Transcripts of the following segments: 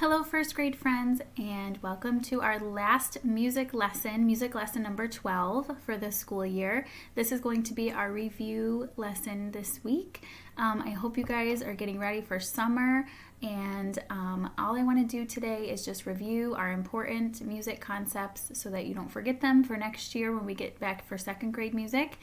Hello, first grade friends, and welcome to our last music lesson number 12 for this school year. This is going to be our review lesson this week. I hope you guys are getting ready for summer, and all I want to do today is just review our important music concepts so that you don't forget them for next year when we get back for second grade music,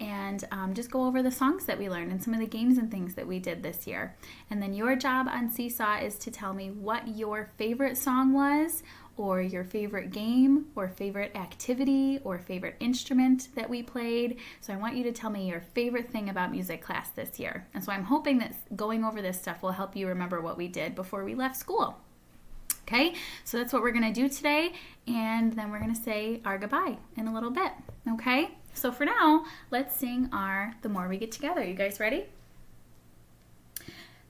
and just go over the songs that we learned and some of the games and things that we did this year. And then your job on Seesaw is to tell me what your favorite song was, or your favorite game, or favorite activity, or favorite instrument that we played. So I want you to tell me your favorite thing about music class this year. And so I'm hoping that going over this stuff will help you remember what we did before we left school. Okay, so that's what we're going to do today, and then we're going to say our goodbye in a little bit. Okay, so for now, let's sing our The More We Get Together. You guys ready?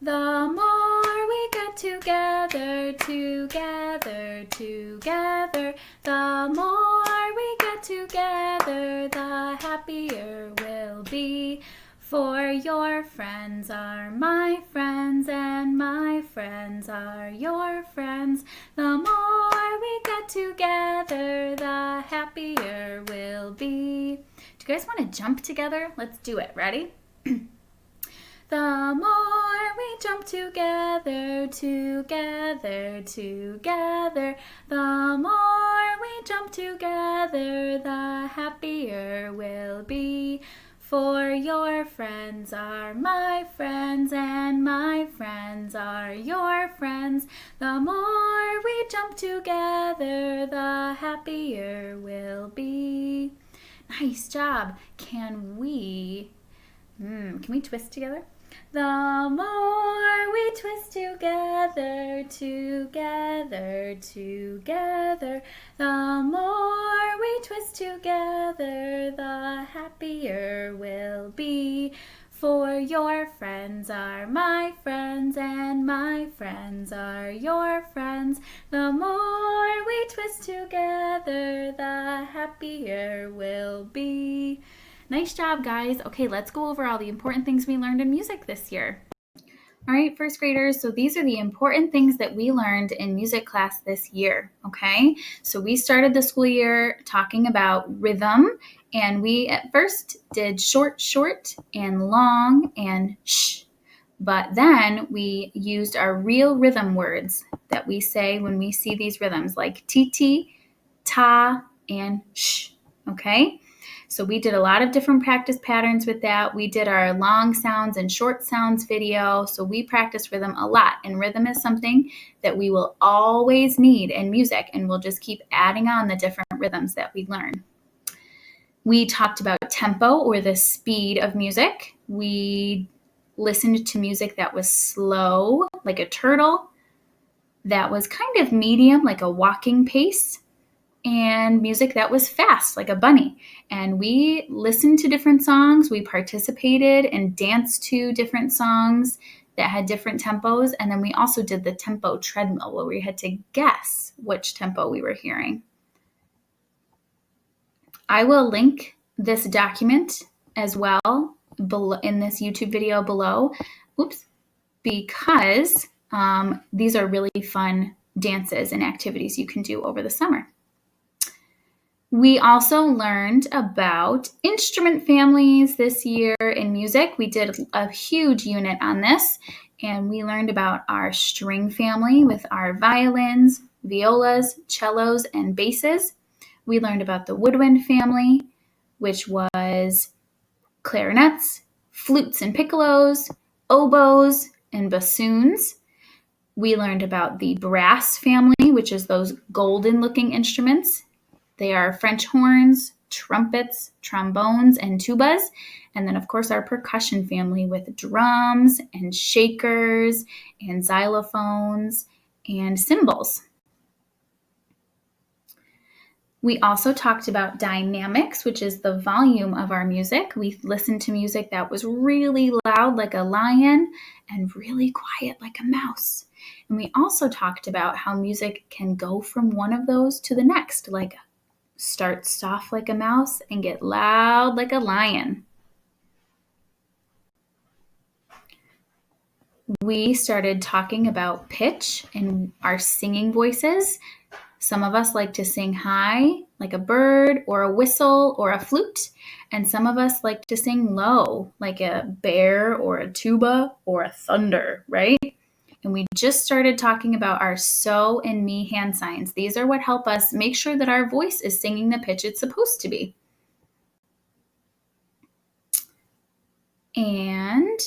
The more we get together, together, together, the more we get together, the happier we'll be. For your friends are my friends, and my friends are your friends. The more we get together, the happier we'll be. Do you guys want to jump together? Let's do it. Ready? The more we jump together, together, together, the more we jump together, the happier we'll be. For your friends are my friends, and my friends are your friends. The more we jump together, the happier we'll be. Nice job. Can we twist together? The more we twist together, together, together, the more we twist together, the happier we'll be. For your friends are my friends, and my friends are your friends. The more we twist together, the happier we'll be. Nice job, guys. Okay, let's go over all the important things we learned in music this year. All right, first graders, so these are the important things that we learned in music class this year, okay? So we started the school year talking about rhythm, and we at first did short, short, and long, and shh. But then we used our real rhythm words that we say when we see these rhythms, like ti, ta, and shh, okay? So we did a lot of different practice patterns with that. We did our long sounds and short sounds video. So we practice rhythm a lot. And rhythm is something that we will always need in music. And we'll just keep adding on the different rhythms that we learn. We talked about tempo, or the speed of music. We listened to music that was slow, like a turtle, that was kind of medium, like a walking pace, and music that was fast, like a bunny. And we listened to different songs. We participated and danced to different songs that had different tempos. And then we also did the tempo treadmill, where we had to guess which tempo we were hearing. I will link this document as well in this YouTube video below. Because these are really fun dances and activities you can do over the summer. We also learned about instrument families this year in music. We did a huge unit on this, and we learned about our string family with our violins, violas, cellos, and basses. We learned about the woodwind family, which was clarinets, flutes and piccolos, oboes, and bassoons. We learned about the brass family, which is those golden-looking instruments. They are French horns, trumpets, trombones, and tubas. And then, of course, our percussion family with drums and shakers and xylophones and cymbals. We also talked about dynamics, which is the volume of our music. We listened to music that was really loud, like a lion, and really quiet, like a mouse. And we also talked about how music can go from one of those to the next, like start soft like a mouse and get loud like a lion. we started talking about pitch and our singing voices. Some of us like to sing high, like a bird or a whistle or a flute. And some of us like to sing low, like a bear or a tuba or a thunder, right? And we just started talking about our so and me hand signs. These are what help us make sure that our voice is singing the pitch it's supposed to be. And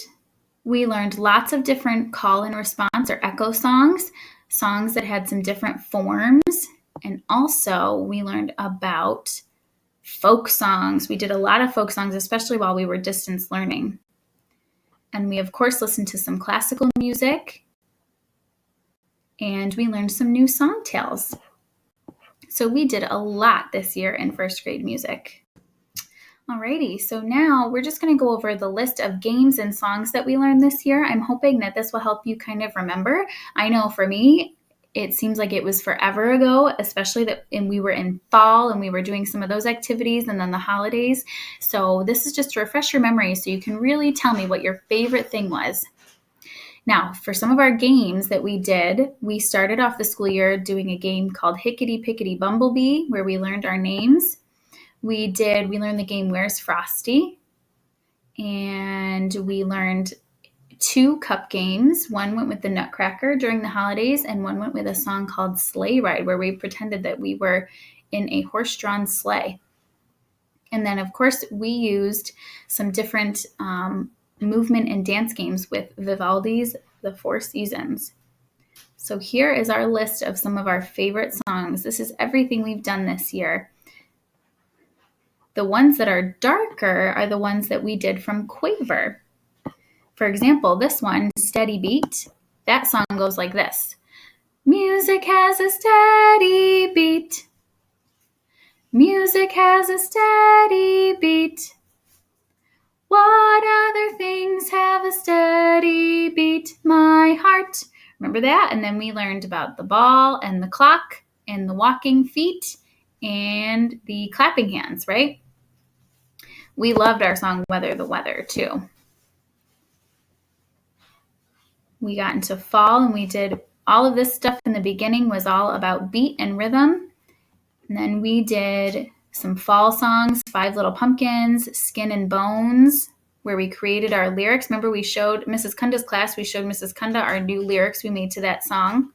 we learned lots of different call and response or echo songs, songs that had some different forms. And also we learned about folk songs. We did a lot of folk songs, especially while we were distance learning. And we, of course, listened to some classical music. And we learned some new song tales. So we did a lot this year in first grade music. Alrighty, so now we're just going to go over the list of games and songs that we learned this year. I'm hoping that this will help you kind of remember. I know for me, it seems like it was forever ago, especially that we were in fall and we were doing some of those activities and then the holidays. So this is just to refresh your memory so you can really tell me what your favorite thing was. Now, for some of our games that we did, we started off the school year doing a game called Hickety Pickety Bumblebee, where we learned our names. We learned the game Where's Frosty? And we learned 2 cup games. One went with the Nutcracker during the holidays, and one went with a song called Sleigh Ride, where we pretended that we were in a horse-drawn sleigh. And then, of course, we used some different movement and dance games with Vivaldi's The Four Seasons. So here is our list of some of our favorite songs. This is everything we've done this year. The ones that are darker are the ones that we did from Quaver. For example, this one, Steady Beat, that song goes like this. Music has a steady beat. Music has a steady beat. What other things have a steady beat? My heart. Remember that? And then we learned about the ball and the clock and the walking feet and the clapping hands, right? We loved our song Weather the Weather too. We got into fall and we did all of this stuff in the beginning was all about beat and rhythm. And then we did some fall songs, Five Little Pumpkins, Skin and Bones, where we created our lyrics. Remember we showed Mrs. Kunda's class, we showed Mrs. Kunda our new lyrics we made to that song.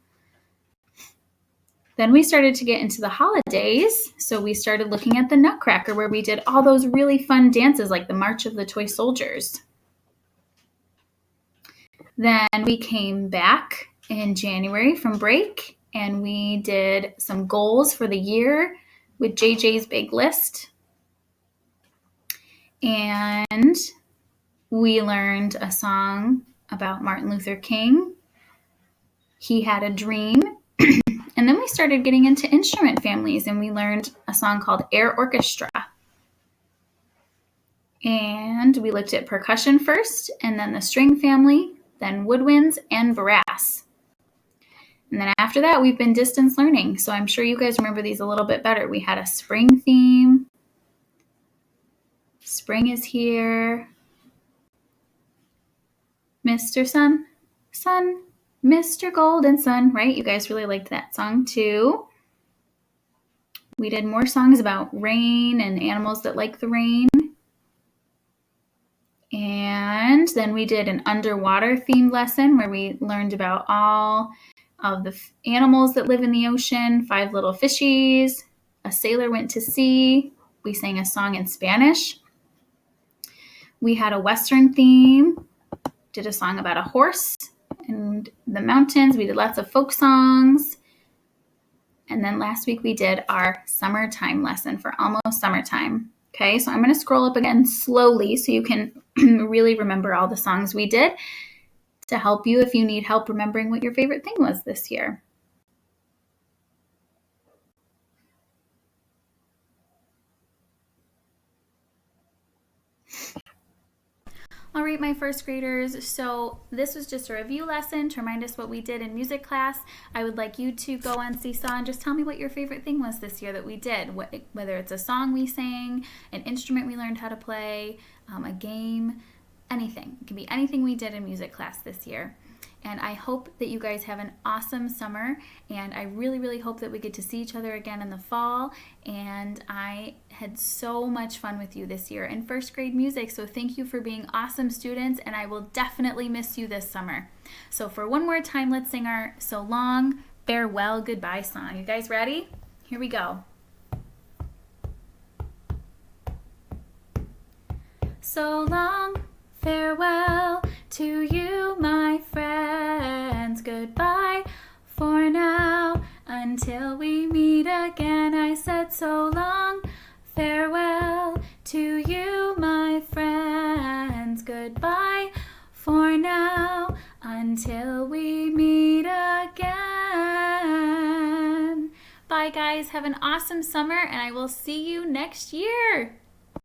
Then we started to get into the holidays. So we started looking at the Nutcracker where we did all those really fun dances like the March of the Toy Soldiers. Then we came back in January from break and we did some goals for the year with JJ's Big List. And we learned a song about Martin Luther King. He had a dream. And then we started getting into instrument families and we learned a song called Air Orchestra. And we looked at percussion first and then the string family, then woodwinds and brass. And then after that, we've been distance learning. So I'm sure you guys remember these a little bit better. We had a spring theme. Spring is here. Mr. Sun, Sun, Mr. Golden Sun, right? You guys really liked that song too. We did more songs about rain and animals that like the rain. And then we did an underwater themed lesson where we learned about all of the animals that live in the ocean, 5 little fishies, a sailor went to sea. We sang a song in Spanish. We had a Western theme, did a song about a horse and the mountains. We did lots of folk songs. And then last week we did our summertime lesson for almost summertime. Okay, so I'm going to scroll up again slowly so you can really remember all the songs we did to help you if you need help remembering what your favorite thing was this year. All right, my first graders, so this was just a review lesson to remind us what we did in music class. I would like you to go on Seesaw and just tell me what your favorite thing was this year that we did, whether it's a song we sang, an instrument we learned how to play, a game, anything. It can be anything we did in music class this year. And I hope that you guys have an awesome summer, and I really, really hope that we get to see each other again in the fall. And I had so much fun with you this year in first grade music, so thank you for being awesome students, and I will definitely miss you this summer. So for one more time, let's sing our so long, farewell, goodbye song. You guys ready? Here we go. So long, farewell to you, my friends. Goodbye for now, until we meet again. I said so long, farewell to you, my friends. Goodbye for now, until we meet again. Bye guys, have an awesome summer, and I will see you next year.